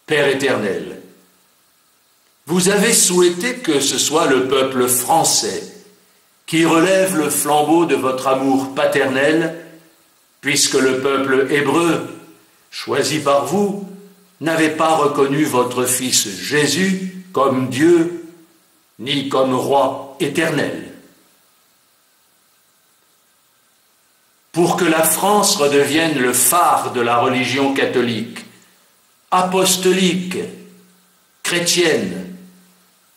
Père éternel, vous avez souhaité que ce soit le peuple français qui relève le flambeau de votre amour paternel, puisque le peuple hébreu, choisi par vous, n'avait pas reconnu votre Fils Jésus comme Dieu, ni comme roi éternel. Pour que la France redevienne le phare de la religion catholique, apostolique, chrétienne,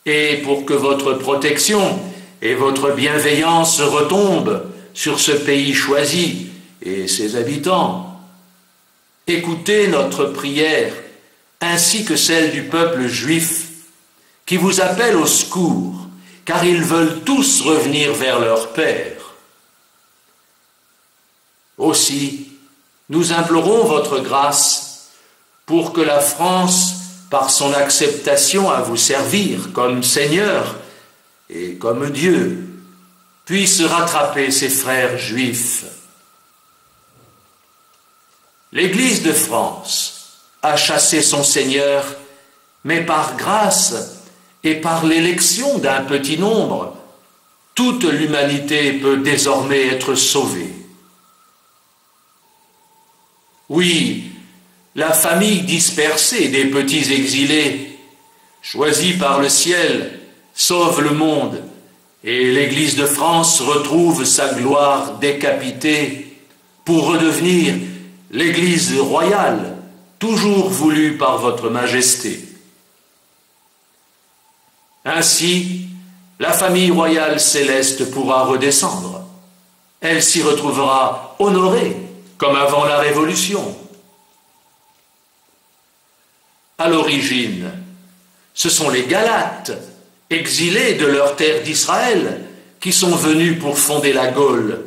et pour que votre protection et votre bienveillance retombent sur ce pays choisi et ses habitants, écoutez notre prière ainsi que celle du peuple juif qui vous appelle au secours, car ils veulent tous revenir vers leur Père. Aussi, nous implorons votre grâce pour que la France, par son acceptation à vous servir comme Seigneur et comme Dieu, puisse rattraper ses frères juifs. L'Église de France a chassé son Seigneur, mais par grâce et par l'élection d'un petit nombre, toute l'humanité peut désormais être sauvée. Oui, la famille dispersée des petits exilés, choisie par le ciel, sauve le monde, et l'Église de France retrouve sa gloire décapitée pour redevenir l'Église royale, toujours voulue par votre majesté. Ainsi, la famille royale céleste pourra redescendre. Elle s'y retrouvera honorée, comme avant la Révolution. À l'origine, ce sont les Galates, exilés de leur terre d'Israël, qui sont venus pour fonder la Gaule,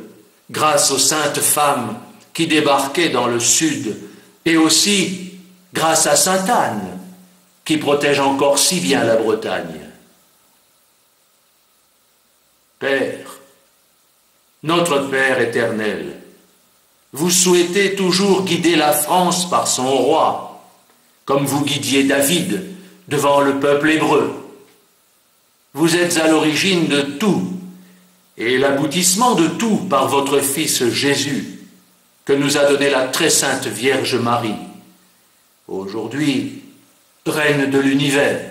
grâce aux saintes femmes qui débarquaient dans le sud, et aussi grâce à Sainte Anne, qui protège encore si bien la Bretagne. Père, notre Père éternel, vous souhaitez toujours guider la France par son roi, comme vous guidiez David devant le peuple hébreu. Vous êtes à l'origine de tout, et l'aboutissement de tout par votre Fils Jésus, que nous a donné la très sainte Vierge Marie, aujourd'hui Reine de l'univers.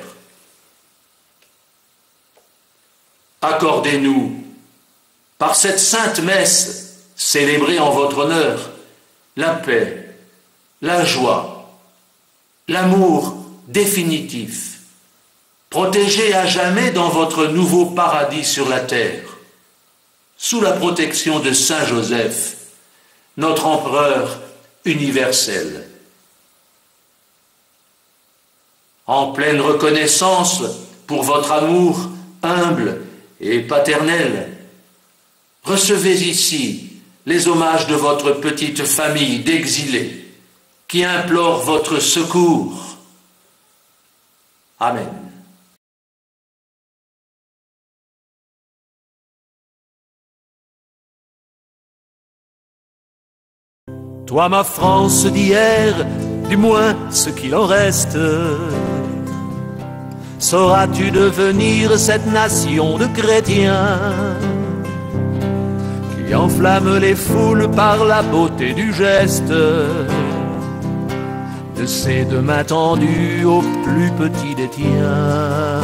Accordez-nous, par cette sainte messe célébrée en votre honneur, la paix, la joie, l'amour définitif, protégés à jamais dans votre nouveau paradis sur la terre, sous la protection de Saint Joseph, notre empereur universel. En pleine reconnaissance pour votre amour humble et paternel, recevez ici les hommages de votre petite famille d'exilés qui implorent votre secours. Amen. Toi, ma France d'hier, du moins ce qu'il en reste, sauras-tu devenir cette nation de chrétiens qui enflamme les foules par la beauté du geste de ses deux mains tendues au plus petit des tiens?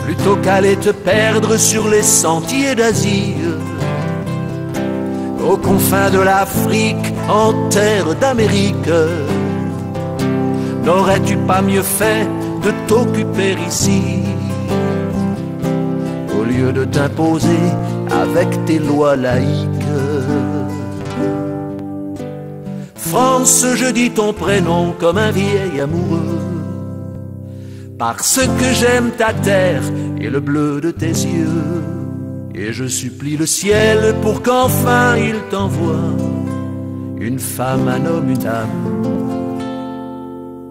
Plutôt qu'aller te perdre sur les sentiers d'Asie, aux confins de l'Afrique, en terre d'Amérique, n'aurais-tu pas mieux fait de t'occuper ici, au lieu de t'imposer avec tes lois laïques? France, je dis ton prénom comme un vieil amoureux, parce que j'aime ta terre et le bleu de tes yeux. Et je supplie le ciel pour qu'enfin il t'envoie une femme, un homme, une âme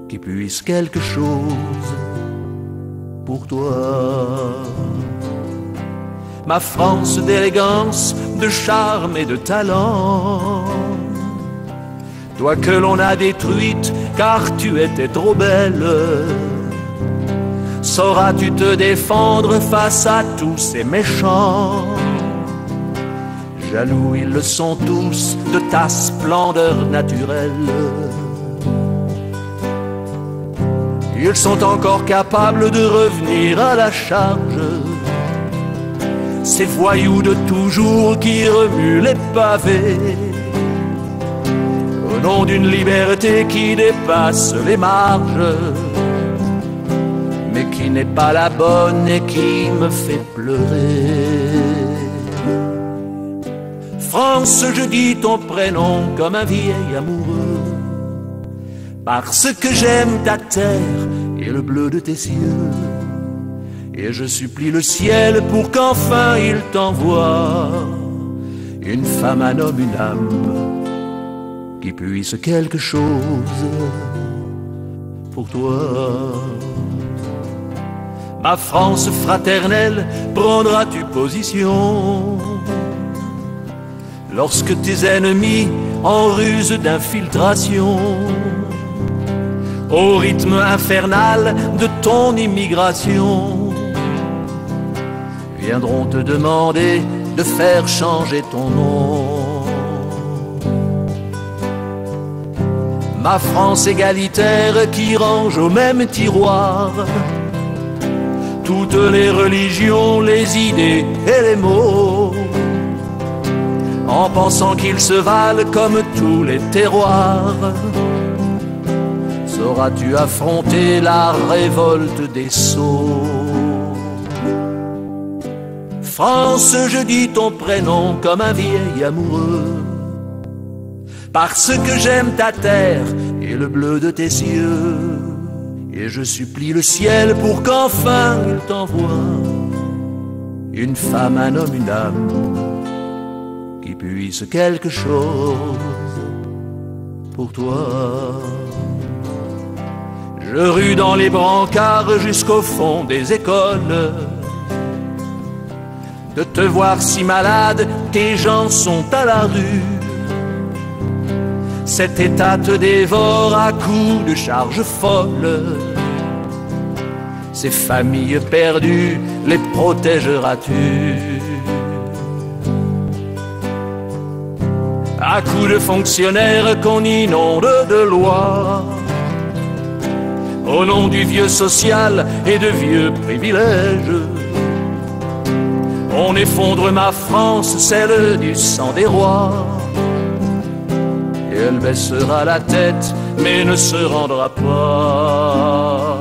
qui puisse quelque chose pour toi. Ma France d'élégance, de charme et de talent, toi que l'on a détruite car tu étais trop belle. Sauras-tu te défendre face à tous ces méchants? Jaloux ils le sont tous de ta splendeur naturelle. Ils sont encore capables de revenir à la charge, ces voyous de toujours qui remuent les pavés, au nom d'une liberté qui dépasse les marges, mais qui n'est pas la bonne et qui me fait pleurer. France, je dis ton prénom comme un vieil amoureux, parce que j'aime ta terre et le bleu de tes yeux. Et je supplie le ciel pour qu'enfin il t'envoie une femme, un homme, une âme qui puisse quelque chose pour toi. Ma France fraternelle, prendras-tu position lorsque tes ennemis, en ruse d'infiltration, au rythme infernal de ton immigration, viendront te demander de faire changer ton nom? Ma France égalitaire qui range au même tiroir toutes les religions, les idées et les mots, en pensant qu'ils se valent comme tous les terroirs. Sauras-tu affronter la révolte des sots? France, je dis ton prénom comme un vieil amoureux, parce que j'aime ta terre et le bleu de tes yeux. Et je supplie le ciel pour qu'enfin il t'envoie une femme, un homme, une âme qui puisse quelque chose pour toi. Je rue dans les brancards jusqu'au fond des écoles, de te voir si malade, tes gens sont à la rue. Cet état te dévore à coups de charges folles. Ces familles perdues, les protégeras-tu? À coups de fonctionnaires qu'on inonde de lois, au nom du vieux social et de vieux privilèges, on effondre ma France, celle du sang des rois. Et elle baissera la tête, mais ne se rendra pas.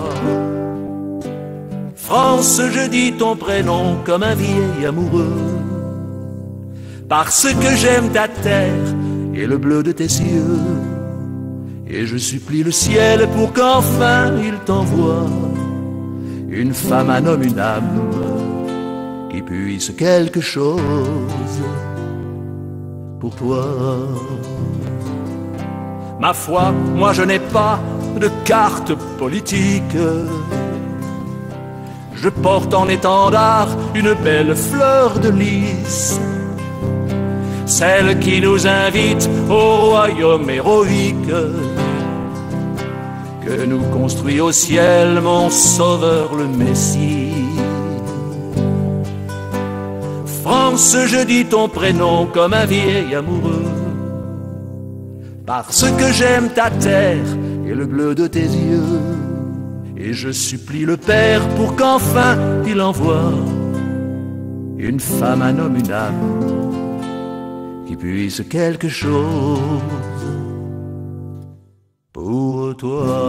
France, je dis ton prénom comme un vieil amoureux, parce que j'aime ta terre et le bleu de tes yeux. Et je supplie le ciel pour qu'enfin il t'envoie une femme, un homme, une âme qui puisse quelque chose pour toi. Ma foi, moi je n'ai pas de carte politique. Je porte en étendard une belle fleur de lys, celle qui nous invite au royaume héroïque que nous construit au ciel mon sauveur le Messie. France, je dis ton prénom comme un vieil amoureux, parce que j'aime ta terre et le bleu de tes yeux. Et je supplie le Père pour qu'enfin il envoie une femme, un homme, une âme qui puisse quelque chose pour toi.